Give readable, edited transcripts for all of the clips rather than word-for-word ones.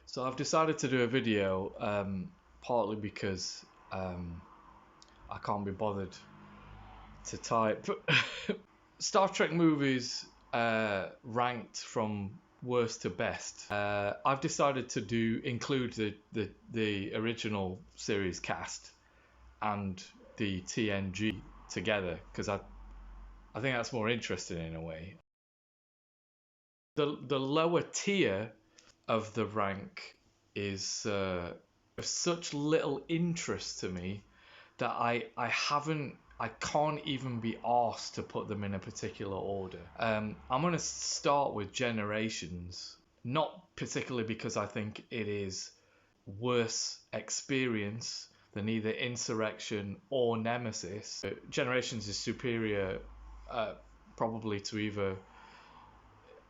So I've decided to do a video, partly because I can't be bothered to type Star Trek movies ranked from worst to best. I've decided to include the original series cast and the TNG together because I think that's more interesting in a way. The lower tier of the rank is of such little interest to me that I can't even be asked to put them in a particular order. I'm gonna start with Generations, not particularly because I think it is worse experience than either Insurrection or Nemesis. Generations is superior, probably to either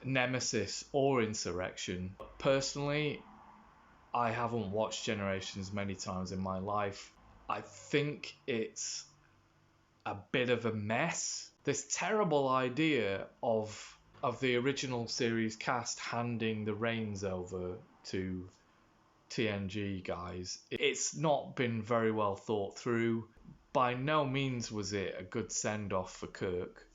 Nemesis or Insurrection. Personally, I haven't watched Generations many times in my life. I think it's a bit of a mess. This terrible idea of the original series cast handing the reins over to TNG guys. It's not been very well thought through. By no means was it a good send off for Kirk.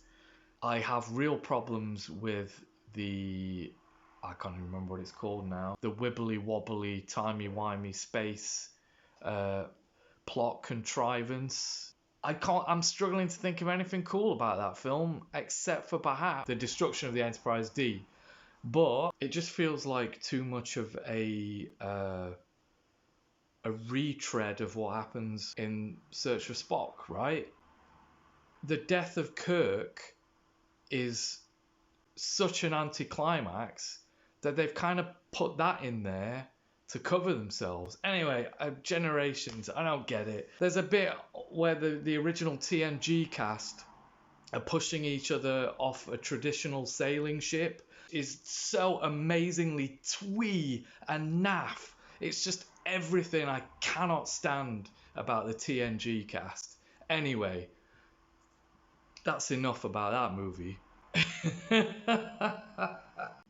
I have real problems with I can't even remember what it's called now. The wibbly wobbly, timey wimey space plot contrivance. I'm struggling to think of anything cool about that film except for perhaps the destruction of the Enterprise D. But it just feels like too much of a retread of what happens in Search for Spock, right? The death of Kirk is such an anticlimax that they've kind of put that in there to cover themselves. Anyway, Generations, I don't get it. There's a bit where the original TNG cast are pushing each other off a traditional sailing ship. Is so amazingly twee and naff. It's just everything I cannot stand about the TNG cast. Anyway, that's enough about that movie.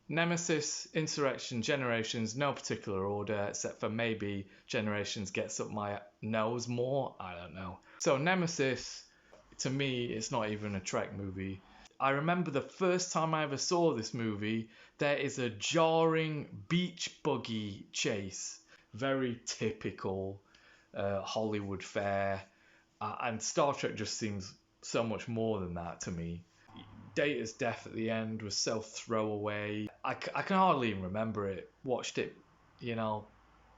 Nemesis, Insurrection, Generations, no particular order, except for maybe Generations gets up my nose more. I don't know. So Nemesis, to me, it's not even a Trek movie. I remember the first time I ever saw this movie, there is a jarring beach buggy chase. Very typical Hollywood fare. And Star Trek just seems so much more than that to me. Data's death at the end was so throwaway. I can hardly even remember it. Watched it,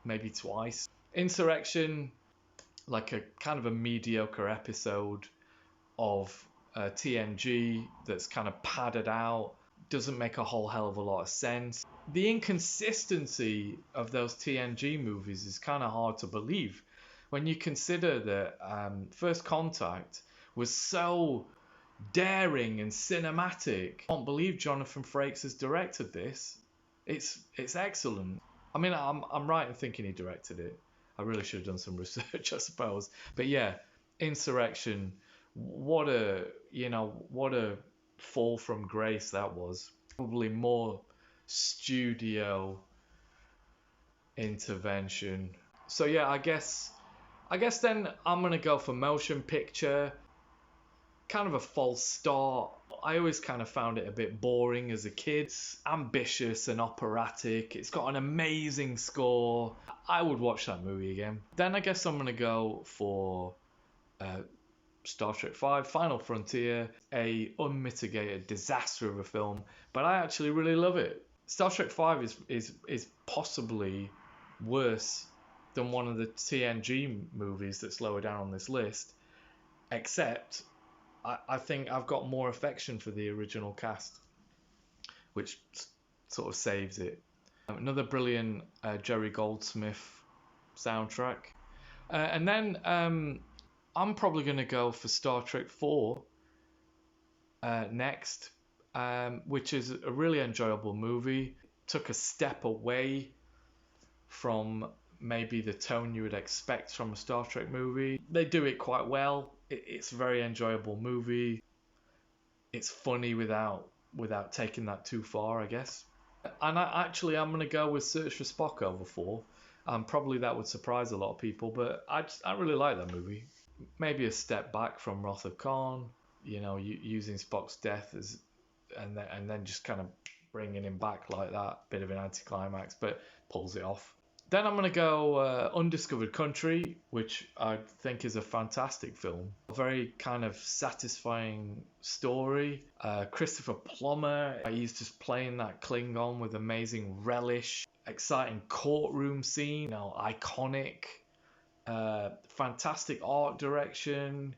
maybe twice. Insurrection, like a kind of a mediocre episode of TNG that's kind of padded out. Doesn't make a whole hell of a lot of sense. The inconsistency of those TNG movies is kind of hard to believe when you consider that First Contact was so daring and cinematic. I can't believe Jonathan Frakes has directed this. It's excellent. I mean, I'm right in thinking he directed it. I really should have done some research, I suppose. But yeah, Insurrection. What a fall from grace that was. Probably more studio intervention. So yeah, I guess then I'm gonna go for motion picture. Kind of a false start. I always kind of found it a bit boring as a kid. It's ambitious and operatic. It's got an amazing score. I would watch that movie again. Then I guess I'm gonna go for Star Trek V, Final Frontier, a unmitigated disaster of a film, but I actually really love it. Star Trek V is possibly worse than one of the TNG movies that's lower down on this list, except I think I've got more affection for the original cast, which sort of saves it. Another brilliant Jerry Goldsmith soundtrack. And then I'm probably going to go for Star Trek 4 next, which is a really enjoyable movie. Took a step away from maybe the tone you would expect from a Star Trek movie. They do it quite well. It's a very enjoyable movie. It's funny without taking that too far, I guess. And I'm going to go with Search for Spock over 4. Probably that would surprise a lot of people, but I really like that movie. Maybe a step back from Wrath of Khan, using Spock's death as, and then just kind of bringing him back like that, bit of an anticlimax, but pulls it off. Then I'm going to go Undiscovered Country, which I think is a fantastic film. A very kind of satisfying story. Christopher Plummer, he's just playing that Klingon with amazing relish. Exciting courtroom scene, iconic. Fantastic art direction.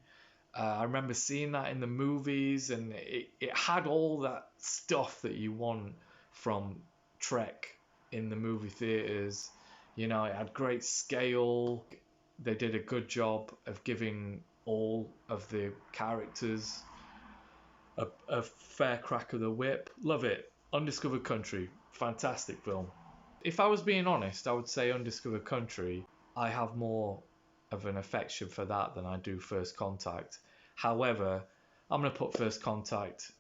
I remember seeing that in the movies, and it had all that stuff that you want from Trek in the movie theaters. It had great scale. They did a good job of giving all of the characters a fair crack of the whip. Love it. Undiscovered Country, fantastic film. If I was being honest, I would say Undiscovered Country, I have more of an affection for that than I do First Contact. However, I'm going to put First Contact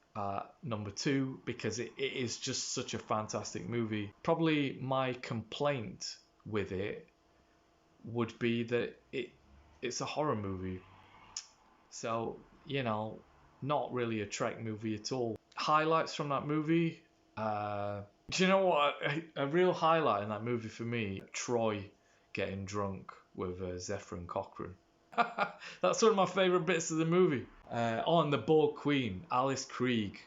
number 2 because it is just such a fantastic movie. Probably my complaint with it would be that it's a horror movie. So, not really a Trek movie at all. Highlights from that movie. Do you know what? A real highlight in that movie for me, Troy getting drunk with Zephyr and Cochrane. That's one of my favourite bits of the movie. And the Borg Queen, Alice Krieg.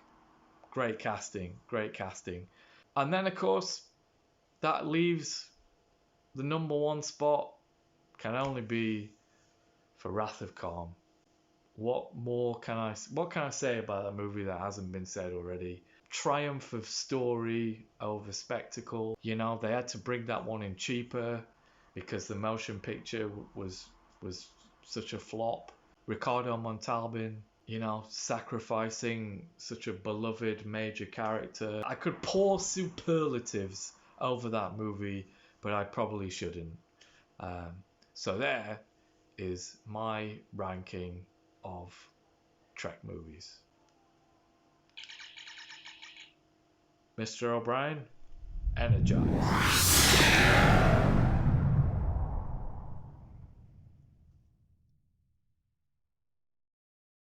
Great casting. And then, of course, that leaves the number 1 spot can only be for Wrath of Khan. What can I say about that movie that hasn't been said already? Triumph of story over spectacle. They had to bring that one in cheaper because the motion picture was such a flop. Ricardo Montalban, sacrificing such a beloved major character. I could pour superlatives over that movie, but I probably shouldn't. So there is my ranking of Trek movies. Mr. O'Brien, energize.